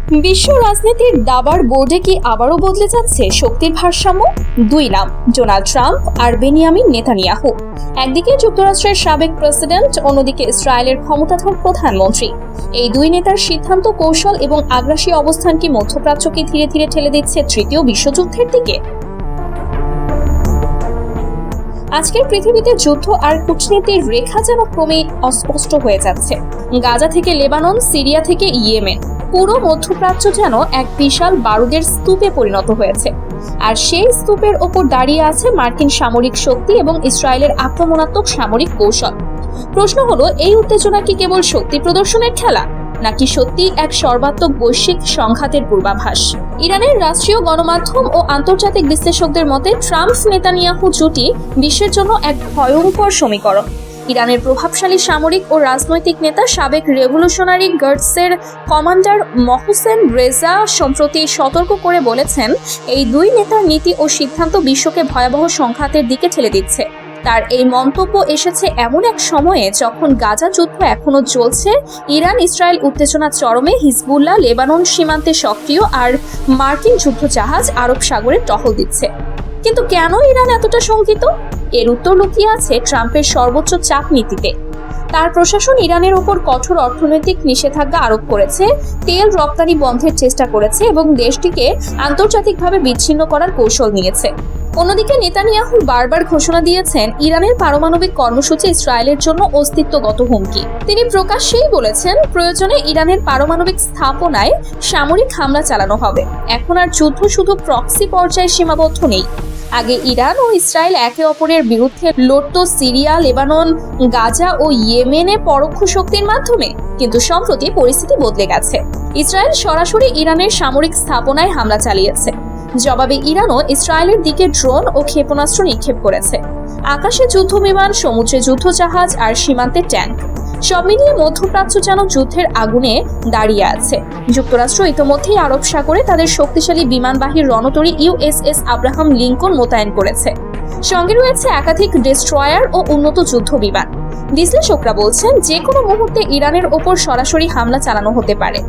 বিশ্ব রাজনীতির দাবার বোর্ডে কি আবারও বদলে যাচ্ছে শক্তির ভারসাম্য? দুই নাম, ডোনাল্ড ট্রাম্প আর বেনিয়ামিন নেতানিয়াহু। একদিকে যুক্তরাষ্ট্রের সাবেক প্রেসিডেন্ট, অন্যদিকে ইসরায়েলের ক্ষমতাধর প্রধানমন্ত্রী। এই দুই নেতার সিদ্ধান্ত, কৌশল এবং আগ্রাসী অবস্থান কি মধ্যপ্রাচ্যকে ধীরে ধীরে ঠেলে দিচ্ছে তৃতীয় বিশ্বযুদ্ধের দিকে? আজকের পৃথিবীতে যুদ্ধ আর কূটনীতির রেখা যেন ক্রমেই অস্পষ্ট হয়ে যাচ্ছে। গাজা থেকে লেবানন, সিরিয়া থেকে ইয়েমেন, পুরো মধ্যপ্রাচ্য যেন এক বিশাল বারুদের স্তূপে পরিণত হয়েছে। আর সেই স্তূপের ওপর দাঁড়িয়ে আছে মার্কিন সামরিক শক্তি এবং ইসরায়েলের আক্রমণাত্মক সামরিক কৌশল। প্রশ্ন হলো, এই উত্তেজনা কি কেবল শক্তি প্রদর্শনের খেলা, নাকি সত্যি এক সর্বাত্মক বৈশ্বিক সংঘাতের পূর্বাভাস? ইরানের রাষ্ট্রীয় গণমাধ্যম ও আন্তর্জাতিক বিশ্লেষকদের মতে ট্রাম্প নেতানিয়াহু জুটি বিশ্বের জন্য এক ভয়ঙ্কর সমীকরণ। ইরানের প্রভাবশালী সামরিক ও রাজনৈতিক নেতা, সাবেক রেভলিউশনারি গার্ডসের কমান্ডার মহসেন রেজা সম্প্রতি সতর্ক করে বলেছেন, এই দুই নেতার নীতি ও সিদ্ধান্ত বিশ্বকে ভয়াবহ সংঘাতের দিকে ঠেলে দিচ্ছে। তার এই মন্তব্য এসেছে এমন এক সময়ে যখন গাজা যুদ্ধ এখনো চলছে, ইরান ইসরায়েল উত্তেজনা চরমে, হিজবুল্লাহ লেবানন সীমান্তে সক্রিয়, আর মার্কিন যুদ্ধজাহাজ আরব সাগরে টহল দিচ্ছে। কিন্তু কেন ইরান এতটা শঙ্কিত? এর উত্তর লুকিয়ে আছে ট্রাম্পের সর্বোচ্চ চাপ নীতিতে। তার প্রশাসন ইরানের ওপর কঠোর অর্থনৈতিক নিষেধাজ্ঞা আরোপ করেছে, তেল রপ্তানি বন্ধের চেষ্টা করেছে এবং দেশটিকে আন্তর্জাতিকভাবে বিচ্ছিন্ন করার কৌশল নিয়েছে। অন্যদিকে নেতানিয়াহু বারবার ঘোষণা দিয়েছেন, ইরানের পারমাণবিক কর্মসূচি ইসরায়েলের জন্য অস্তিত্বগত হুমকি। তিনি প্রকাশ্যেই বলেছেন, প্রয়োজনে ইরানের পারমাণবিক স্থাপনায় সামরিক হামলা চালানো হবে। এখন আর যুদ্ধ শুধু প্রক্সি পর্যায়ে সীমাবদ্ধ নেই। আগে ইরান ও ইসরায়েল একে অপরের বিরুদ্ধে লড়ত সিরিয়া, লেবানন, গাজা ও ইয়েমেনে পরোক্ষ শক্তির মাধ্যমে, কিন্তু সম্প্রতি পরিস্থিতি বদলে গেছে। ইসরায়েল সরাসরি ইরানের সামরিক স্থাপনায় হামলা চালিয়েছে। জবাবে ইরানও ইসরায়েলের দিকে ড্রোন ও ক্ষেপণাস্ত্র নিক্ষেপ করেছে। আকাশে যুদ্ধ বিমান, সমুদ্রে যুদ্ধজাহাজ আর সীমান্তে ট্যাঙ্ক, সব মিলিয়ে মধ্যপ্রাচ্য যেন যুদ্ধের আগুনে দাঁড়িয়ে আছে। যুক্তরাষ্ট্র ইতোমধ্যেই আরব সাগরে তাদের শক্তিশালী বিমানবাহী রণতরী USS আব্রাহাম লিঙ্কন মোতায়েন করেছে। সঙ্গে রয়েছে একাধিক ডেস্ট্রয়ার ও উন্নত যুদ্ধ বিমান। বিশ্লেষকরা বলছেন, যে কোনো মুহূর্তে ইরানের ওপর সরাসরি হামলা চালানো হতে পারে।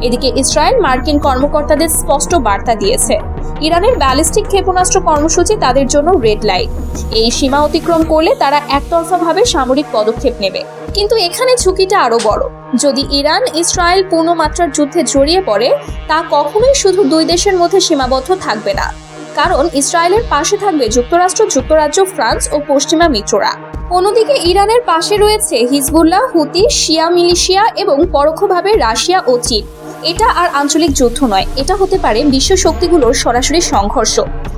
এদিকে ইসরায়েল মার্কিন কর্মকর্তাদের স্পষ্ট বার্তা দিয়েছে, ইরানের ব্যালিস্টিক ক্ষেপণাস্ত্র কর্মসূচি তাদের জন্য রেড লাইট। এই সীমা অতিক্রম করলে তারা একতরফাভাবে সামরিক পদক্ষেপ নেবে। কিন্তু এখানে ঝুঁকিটা আরো বড়। যদি ইরান ইসরায়েল পূর্ণমাত্রার যুদ্ধে জড়িয়ে পড়ে, তা কখনোই শুধু দুই দেশের মধ্যে সীমাবদ্ধ থাকবে না, কারণ ইসরায়েলের পাশে থাকবে যুক্তরাষ্ট্র, যুক্তরাজ্য, ফ্রান্স ও পশ্চিমা মিত্ররা। অন্যদিকে ইরানের পাশে রয়েছে হিজবুল্লাহ, হুতি, শিয়া মিলিশিয়া এবং পরোক্ষভাবে রাশিয়া ও চীন। এটা আর আঞ্চলিক যুদ্ধ নয়, এটা হতে পারে বিশ্ব শক্তিগুলোর সরাসরি সংঘর্ষ।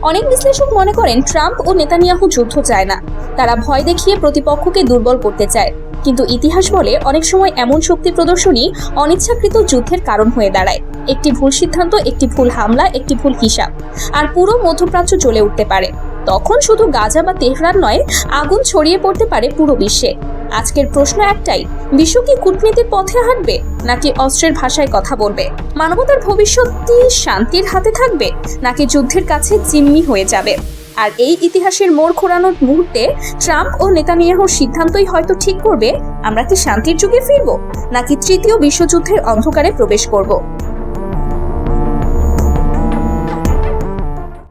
অনেক বিশ্লেষক মনে করেন, ট্রাম্প ও নেতানিয়াহু যুদ্ধ চায় না, তারা ভয় দেখিয়ে প্রতিপক্ষকে দুর্বল করতে চায়। কিন্তু ইতিহাস বলে, অনেক সময় এমন শক্তি প্রদর্শনই অনিচ্ছাকৃত যুদ্ধের কারণ হয়ে দাঁড়ায়। একটি ভুল সিদ্ধান্ত, একটি ভুল হামলা, একটি ভুল হিসাব, আর পুরো মধ্যপ্রাচ্য জ্বলে উঠতে পারে। তখন শুধু গাজা বা তেহরান নয়, আগুন ছড়িয়ে পড়তে পারে পুরো বিশ্বে। আজকের প্রশ্ন একটাই, বিশ্ব কি কূটনীতির পথে হাঁটবে, নাকি অস্ত্রের ভাষায় কথা বলবে? মানবতার ভবিষ্যৎ কি শান্তির হাতে থাকবে, নাকি যুদ্ধের কাছে জিম্মি হয়ে যাবে? আর এই ইতিহাসের মোড় ঘোরানোর মুহূর্তে ট্রাম্প ও নেতানিয়াহুর সিদ্ধান্তই হয়তো ঠিক করবে, আমরা কি শান্তির যুগে ফিরবো, নাকি তৃতীয় বিশ্বযুদ্ধের অন্ধকারে প্রবেশ করব।